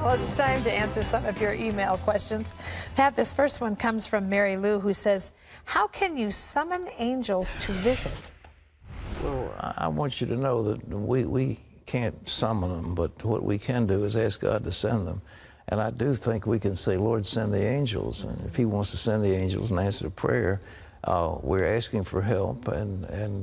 Well, it's time to answer some of your email questions. Pat, this first one comes from Mary Lou, who says, how can you summon angels to visit? Well, I want you to know that we can't summon them, but what we can do is ask God to send them. And I do think we can say, Lord, send the angels. And if he wants to send the angels and answer the prayer, we're asking for help. And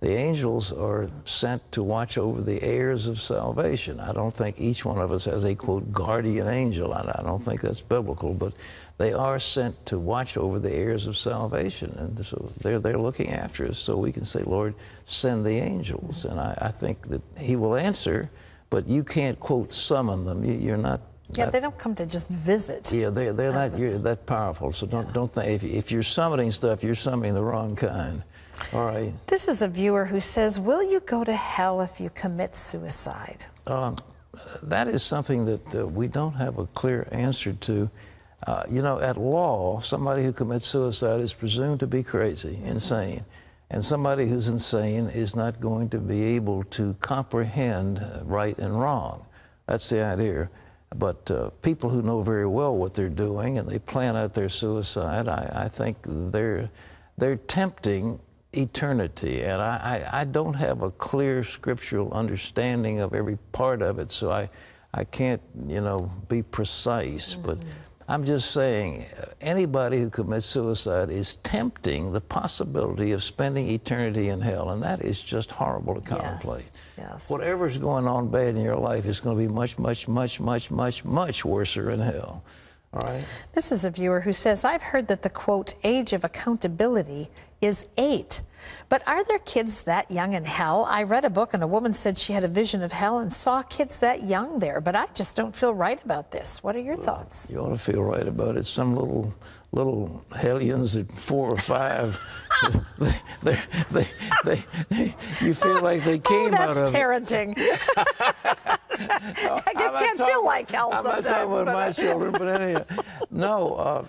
the angels are sent to watch over the heirs of salvation. I don't think each one of us has a, quote, guardian angel. I don't think that's biblical, but they are sent to watch over the heirs of salvation. And so they're looking after us. So we can say, Lord, send the angels. And I think that he will answer, but you can't, quote, summon them. You're not. Yeah, they don't come to just visit. Yeah, they're not that powerful. So don't think, if you're summoning stuff, you're summoning the wrong kind. All right. This is a viewer who says, will you go to hell if you commit suicide? That is something that we don't have a clear answer to. You know, at law, somebody who commits suicide is presumed to be crazy, insane. And somebody who's insane is not going to be able to comprehend right and wrong. That's the idea. But people who know very well what they're doing and they plan out their suicide, I think they're tempting eternity. And I don't have a clear scriptural understanding of every part of it, so I can't, you know, be precise. But I'm just saying, anybody who commits suicide is tempting the possibility of spending eternity in hell, and that is just horrible to contemplate. Yes. Whatever's going on bad in your life is going to be much, much, much, much, much, much worser in hell. All right? This is a viewer who says, I've heard that the, quote, age of accountability is 8. But are there kids that young in hell? I read a book and a woman said she had a vision of hell and saw kids that young there, but I just don't feel right about this. What are your thoughts? You ought to feel right about it. Some little hellions at 4 or 5, you feel like they came out of parenting. I can't feel like hell sometimes. I'm not talking about my children, but anyhow. No,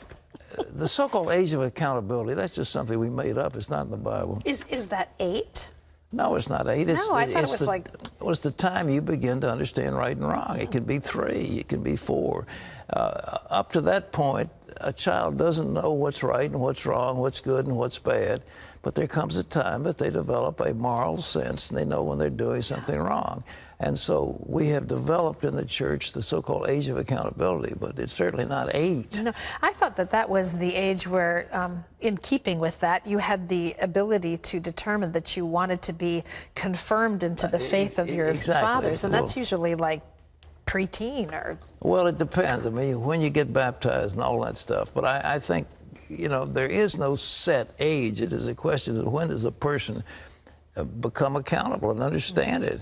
the so-called age of accountability, that's just something we made up. It's not in the Bible. Is that 8? No, it's not 8. No, I thought it was like... It's the time you begin to understand right and wrong. It can be 3, it can be 4. Up to that point, a child doesn't know what's right and what's wrong, what's good and what's bad. But there comes a time that they develop a moral sense and they know when they're doing something wrong. And so we have developed in the church the so-called age of accountability, but it's certainly not 8. No, I thought that was the age where, in keeping with that, you had the ability to determine that you wanted to be confirmed into the faith of your fathers, and that's usually like preteen or... Well, it depends. I mean, when you get baptized and all that stuff. But I think, you know, there is no set age. It is a question of when does a person become accountable and understand it.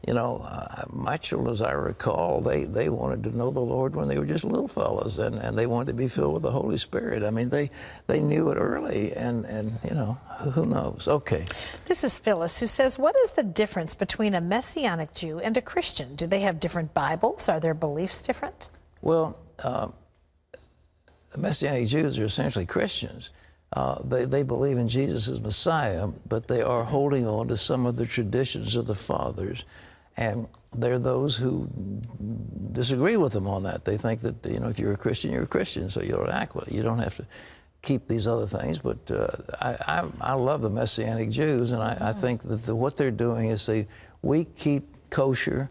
You know, my children, as I recall, they wanted to know the Lord when they were just little fellas, and they wanted to be filled with the Holy Spirit. I mean, they knew it early, and you know, who knows? Okay. This is Phyllis, who says, what is the difference between a Messianic Jew and a Christian? Do they have different Bibles? Are their beliefs different? Well, the Messianic Jews are essentially Christians. They believe in Jesus as Messiah, but they are holding on to some of the traditions of the fathers. And there are those who disagree with them on that. They think that, you know, if you're a Christian, you're a Christian, so you don't act with it. You don't have to keep these other things. But I love the Messianic Jews, and I think that what they're doing is we keep kosher.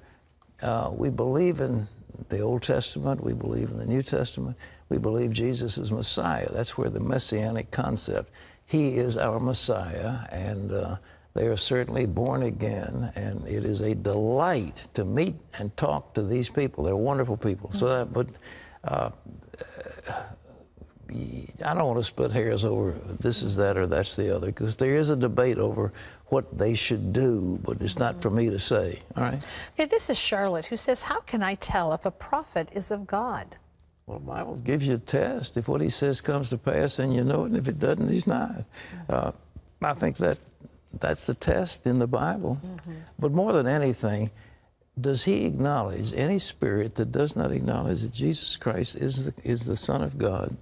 We believe in the Old Testament. We believe in the New Testament. We believe Jesus is Messiah. That's where the Messianic concept. He is our Messiah, and they are certainly born again, and it is a delight to meet and talk to these people. They're wonderful people. So, but I don't want to split hairs over this is that or that's the other, because there is a debate over what they should do, but it's not for me to say. All right? Okay, this is Charlotte, who says, how can I tell if a prophet is of God? Well, the Bible gives you a test. If what he says comes to pass, then you know it, and if it doesn't, he's not. I think that's the test in the Bible. But more than anything, does he acknowledge any spirit that does not acknowledge that Jesus Christ is the Son of God,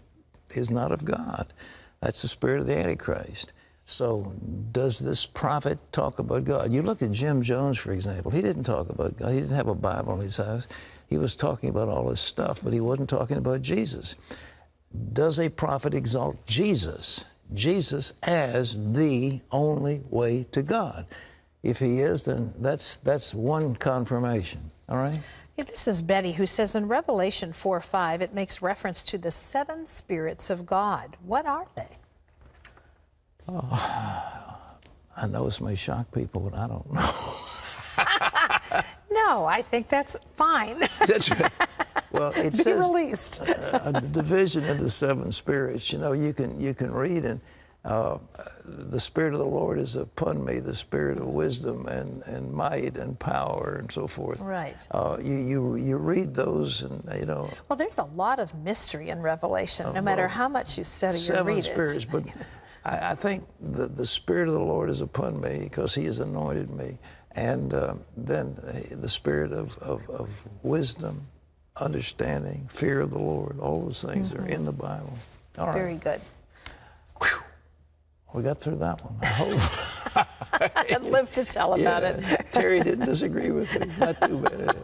is not of God? That's the spirit of the Antichrist. So does this prophet talk about God? You look at Jim Jones, for example. He didn't talk about God. He didn't have a Bible in his house. he was talking about all this stuff, but he wasn't talking about Jesus. Does a prophet exalt Jesus? Jesus as the only way to God. If he is, then that's one confirmation, all right? Yeah, this is Betty, who says in Revelation 4:5, it makes reference to the 7 spirits of God. What are they? I know this may shock people, but I don't know. No, I think that's fine. That's right. Well, it Be says released. A division into 7 spirits. You know, you can read in the Spirit of the Lord is upon me, the Spirit of wisdom and might and power and so forth. Right. You read those and, you know. Well, there's a lot of mystery in Revelation, no matter how much you study or read it. 7 spirits, but I think the Spirit of the Lord is upon me because he has anointed me. And then the Spirit of wisdom, understanding, fear of the Lord, all those things are in the Bible. All right. Very good. Whew. We got through that one, I hope. And live to tell about it. Terry didn't disagree with me. Not too bad.